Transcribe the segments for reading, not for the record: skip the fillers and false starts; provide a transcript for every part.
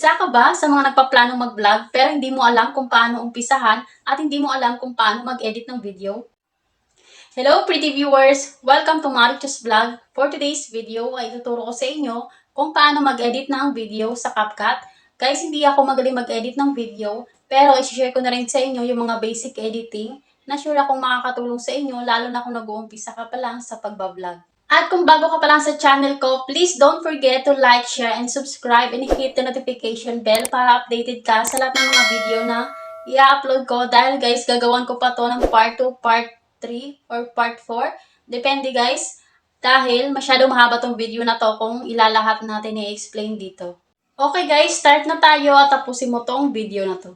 Isa ka ba sa mga nagpaplanong mag-vlog pero hindi mo alam kung paano umpisahan at hindi mo alam kung paano mag-edit ng video? Hello pretty viewers! Welcome to Marichus Vlog. For today's video ay tuturo ko sa inyo kung paano mag-edit ng video sa CapCut. Guys, hindi ako magaling mag-edit ng video pero i-share ko na rin sa inyo yung mga basic editing na sure akong makakatulong sa inyo lalo na kung nag-uumpisa ka pa lang sa pagbablog. At kung bago ka pa lang sa channel ko, please don't forget to like, share, and subscribe and hit the notification bell para updated ka sa lahat ng mga video na i-upload ko. Dahil guys, gagawan ko pa to ng part 2, part 3, or part 4. Depende guys, dahil masyado mahaba tong video na to kung ilalahat natin i-explain dito. Okay guys, start na tayo at tapusin mo tong video na to.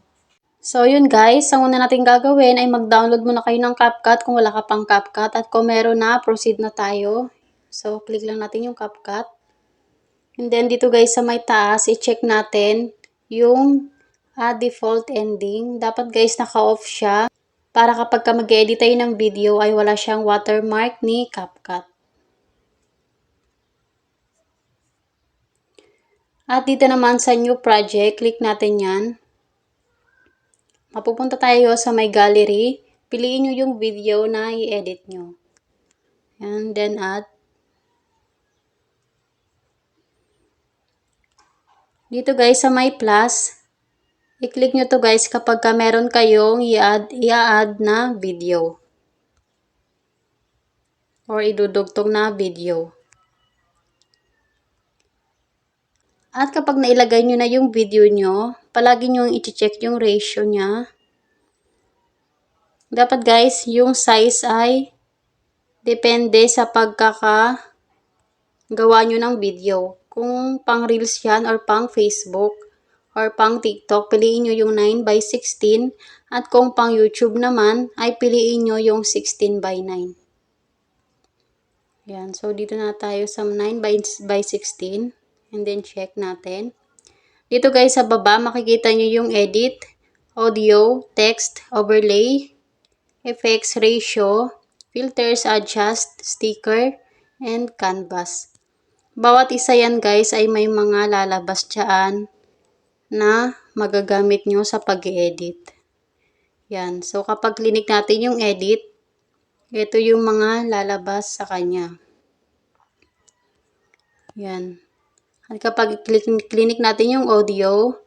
So yun guys, ang una natin gagawin ay mag-download muna kayo ng CapCut kung wala ka pang CapCut at kung meron na, proceed na tayo. So click lang natin yung CapCut. And then dito guys sa may taas, i-check natin yung default ending. Dapat guys naka-off siya para kapag ka mag-edit tayo ng video ay wala siyang watermark ni CapCut. At dito naman sa new project, click natin yan. Mapupunta tayo sa may gallery. Piliin nyo yung video na i-edit nyo. And then add. Dito guys sa may plus, i-click nyo to guys kapag ka meron kayong i-add na video. Or idudugtong na video. At kapag nailagay nyo na yung video nyo, palagi nyo i-check yung ratio nya. Dapat guys, yung size ay depende sa pagkakagawa nyo ng video. Kung pang Reels yan or pang Facebook or pang TikTok, piliin nyo yung 9:16. At kung pang YouTube naman, ay piliin nyo yung 16:9. Yan. So, dito na tayo sa 9:16. And then, check natin. Dito guys, sa baba, makikita nyo yung edit, audio, text, overlay, effects, ratio, filters, adjust, sticker, and canvas. Bawat isa yan guys ay may mga lalabas dyan na magagamit nyo sa pag-edit. Yan. So, kapag clinic natin yung edit, ito yung mga lalabas sa kanya. Yan. At kapag clinic natin yung audio,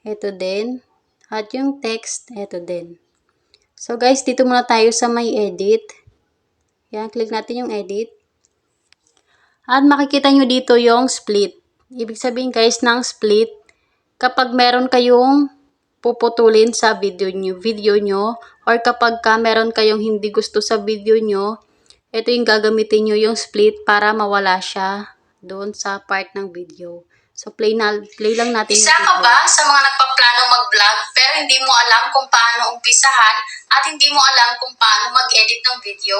ito din. At yung text, ito din. So, guys, dito muna tayo sa may edit. Yan. Click natin yung edit. At makikita nyo dito yung split. Ibig sabihin guys ng split, kapag meron kayong puputulin sa video nyo or kapag meron kayong hindi gusto sa video nyo, ito yung gagamitin nyo yung split para mawala siya doon sa part ng video. So play lang natin yung video. Isa ka ba sa mga nagpaplano mag-vlog pero hindi mo alam kung paano umpisahan at hindi mo alam kung paano mag-edit ng video?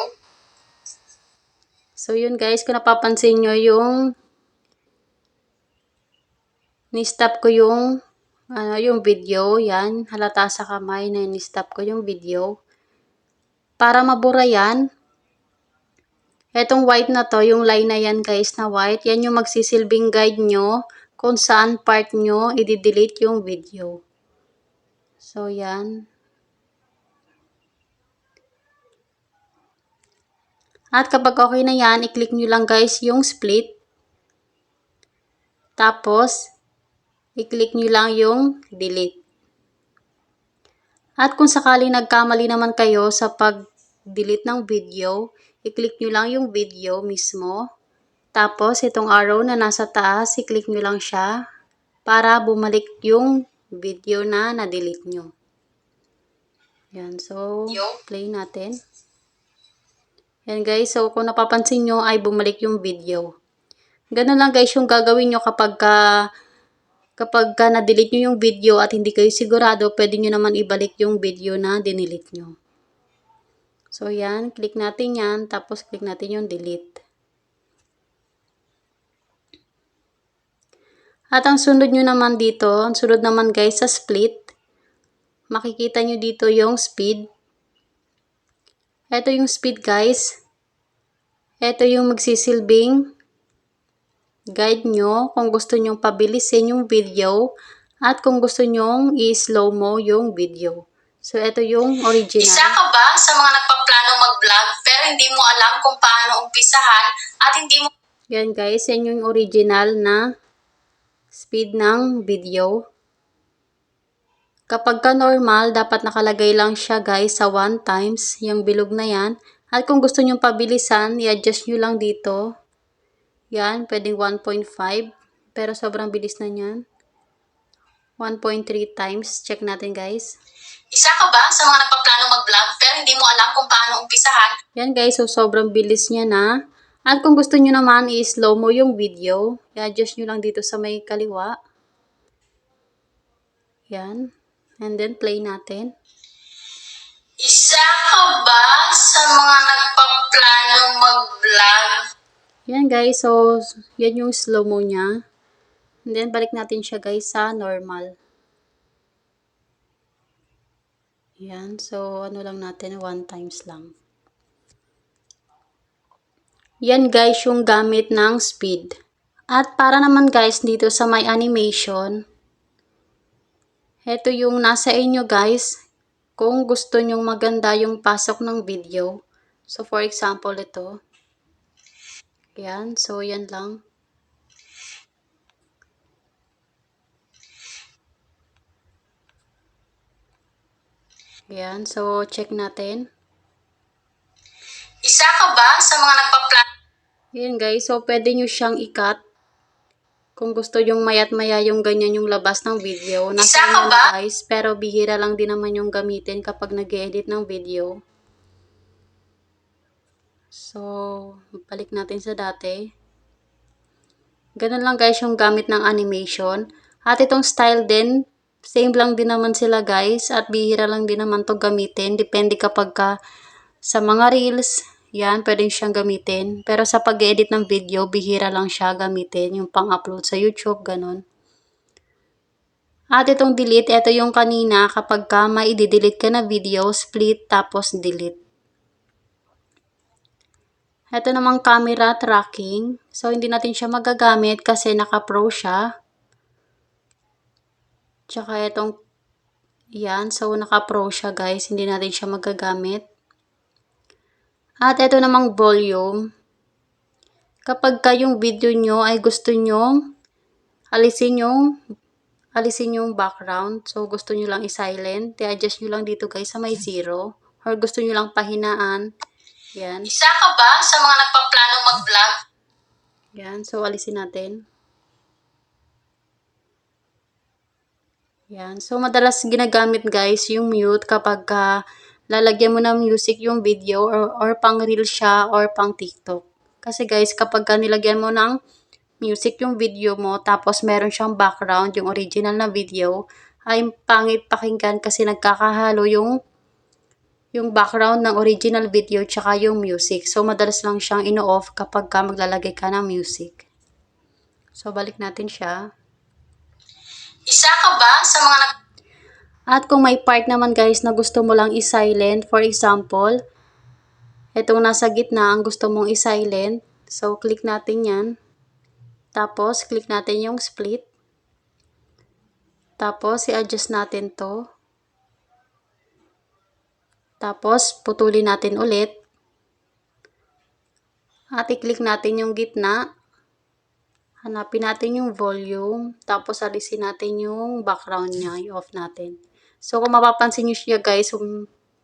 So, yun guys, kung napapansin nyo yung ni-stop ko yung video, yan, halata sa kamay na ni-stop ko yung video. Para mabura yan, etong white na to, yung line na yan guys na white, yan yung magsisilbing guide nyo kung saan part nyo i-delete yung video. So, yan. At kapag okay na yan, i-click nyo lang guys yung split. Tapos, i-click nyo lang yung delete. At kung sakali nagkamali naman kayo sa pag-delete ng video, i-click nyo lang yung video mismo. Tapos, itong arrow na nasa taas, i-click nyo lang siya para bumalik yung video na na-delete nyo. Yan. So, play natin. Yan guys, so kung napapansin nyo ay bumalik yung video. Ganun lang guys yung gagawin nyo kapag na-delete nyo yung video at hindi kayo sigurado, pwede nyo naman ibalik yung video na dinilit nyo. So yan, click natin yan, tapos click natin yung delete. At ang sunod nyo naman dito, ang sunod naman guys sa split, makikita nyo dito yung speed. Ito yung speed guys. Ito yung magsisilbing guide nyo kung gusto nyong pabilisin yung video At kung gusto nyong i-slow mo yung video. So, ito yung original. Isa ka ba sa mga nagpaplano mag-vlog pero hindi mo alam kung paano umpisahan at hindi mo... Yan guys, yan yung original na speed ng video. Kapag ka normal, dapat nakalagay lang siya guys sa 1 times, yung bilog na yan. At kung gusto nyong pabilisan, i-adjust nyo lang dito. Yan, pwedeng 1.5. Pero sobrang bilis na yan. 1.3 times. Check natin guys. Isa ka ba sa mga nagpaplano mag-vlog pero hindi mo alam kung paano umpisahan? Yan guys, so sobrang bilis niya na. At kung gusto nyo naman i-slow mo yung video, i-adjust nyo lang dito sa may kaliwa. Yan. And then play natin. Isa ka ba sa mga nagpaplano mag-vlog? Yan guys, so yan yung slow mo niya. And then balik natin siya guys sa normal. Yan, so ano lang natin, 1 times lang. Yan guys yung gamit ng speed. At para naman guys dito sa may animation, ito yung nasa inyo guys, kung gusto nyong maganda yung pasok ng video. So for example ito. Yan, so yan lang. Yan, so check natin. Isa ka ba sa mga nagpaplano? Yan guys, so pwede nyo siyang i-cut. Kung gusto yung mayat maya yung ganyan yung labas ng video. Nasa inyo na guys, pero bihira lang din naman yung gamitin kapag nag-edit ng video. So, balik natin sa dati. Ganun lang guys yung gamit ng animation. At itong style din, same lang din naman sila guys. At bihira lang din naman to gamitin. Depende kapag ka sa mga reels, yan, pwede siyang gamitin. Pero sa pag-edit ng video, bihira lang siya gamitin. Yung pang-upload sa YouTube, ganun. At itong delete, ito yung kanina kapag ka may i-delete ka na video, split tapos delete. Ito namang camera tracking. So, hindi natin siya magagamit kasi naka-pro siya. Tsaka itong, yan. So, naka-pro siya guys. Hindi natin siya magagamit. At ito namang volume. Kapag yung video nyo ay gusto nyo alisin yung background. So, gusto nyo lang i-silent. I-adjust nyo lang dito guys sa may 0. Or gusto nyo lang pahinaan. Yan. Isa ka ba sa mga nagpaplano mag-vlog? Yan. So, alisin natin. Yan. So, madalas ginagamit guys yung mute kapag lalagyan mo ng music yung video or pang reel siya or pang TikTok. Kasi guys, kapag nilagyan mo ng music yung video mo tapos meron siyang background, yung original na video, ay pangit pakinggan kasi nagkakahalo yung background ng original video tsaka yung music. So, madalas lang siyang ino-off kapag maglalagay ka ng music. So, balik natin siya. Isa ka ba sa mga At kung may part naman guys na gusto mo lang i-silent, for example, itong nasa gitna ang gusto mong i-silent. So, click natin yan. Tapos, click natin yung split. Tapos, i-adjust natin to. Tapos, putulin natin ulit. At i-click natin yung gitna. Hanapin natin yung volume. Tapos, alisin natin yung background niya. I-off natin. So, kung mapapansin nyo siya guys,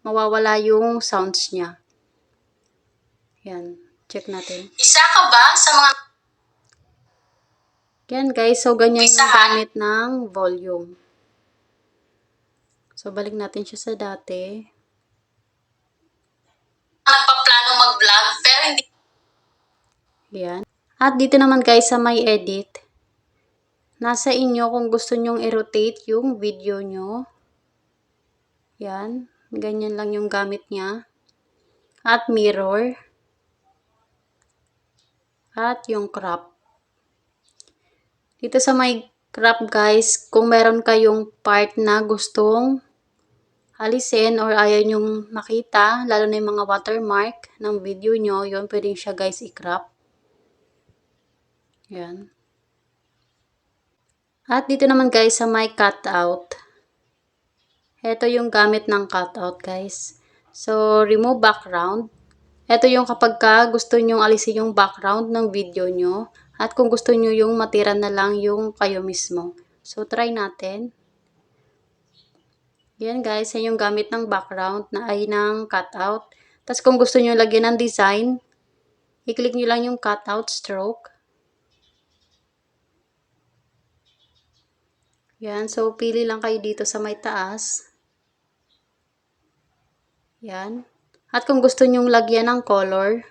mawawala yung sounds niya. Yan. Check natin. Isa ka ba sa mga... Yan guys, so ganyan yung gamit ng volume. So balik natin siya sa dati. Nagpaplano mag-vlog pero hindi... Yan. At dito naman guys sa may edit, nasa inyo kung gusto nyong i-rotate yung video nyo. Yan. Ganyan lang yung gamit niya. At mirror. At yung crop. Dito sa may crop guys, kung meron kayong part na gustong alisin or ayaw nyong makita, lalo na yung mga watermark ng video nyo, yun pwedeng siya guys i-crop. Yan. At dito naman guys sa may cutout. Ito yung gamit ng cutout guys. So, remove background. Ito yung kapag ka gusto nyong alisin yung background ng video nyo. At kung gusto nyo yung matira na lang yung kayo mismo. So, try natin. Yan guys, yan yung gamit ng background na ay ng cutout. Tapos kung gusto nyo lagyan ng design, i-click nyo lang yung cutout stroke. Yan, so pili lang kayo dito sa may taas. Yan. At kung gusto nyong lagyan ng color,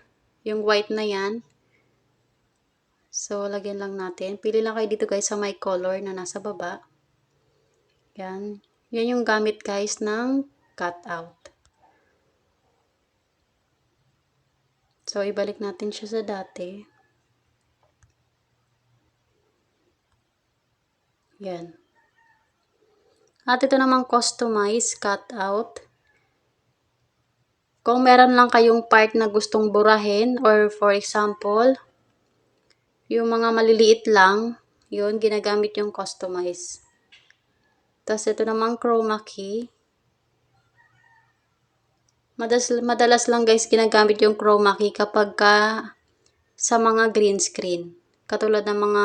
yung white na yan, so lagyan lang natin. Pili lang kayo dito guys sa may color na nasa baba. Yan. Yan yung gamit guys ng cutout. So ibalik natin siya sa dati. Yan. At ito namang customize cutout. Kung meron lang kayong part na gustong burahin, or for example, yung mga maliliit lang, yun, ginagamit yung customize. Tapos ito namang chroma key. Madalas lang guys ginagamit yung chroma key kapag sa mga green screen. Katulad ng mga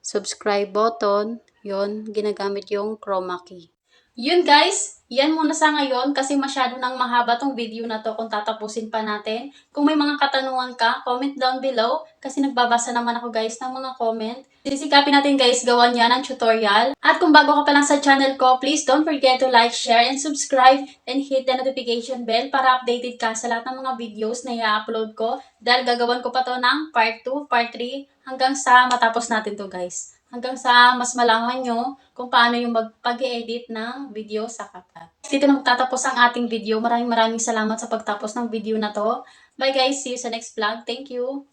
subscribe button, yun, ginagamit yung chroma key. Yun guys, yan muna sa ngayon kasi masyado nang mahaba tong video na to kung tatapusin pa natin. Kung may mga katanungan ka, comment down below kasi nagbabasa naman ako guys ng mga comment. Sisikapin natin guys gawan yan ng tutorial. At kung bago ka pa lang sa channel ko, please don't forget to like, share, and subscribe and hit the notification bell para updated ka sa lahat ng mga videos na i-upload ko. Dahil gagawan ko pa to ng part 2, part 3 hanggang sa matapos natin to guys. Hanggang sa mas malaman nyo kung paano yung pag-edit ng video sa CapCut. Dito na magtatapos ang ating video. Maraming salamat sa pagtapos ng video na to. Bye guys! See you sa next vlog. Thank you!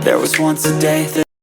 There was once a day that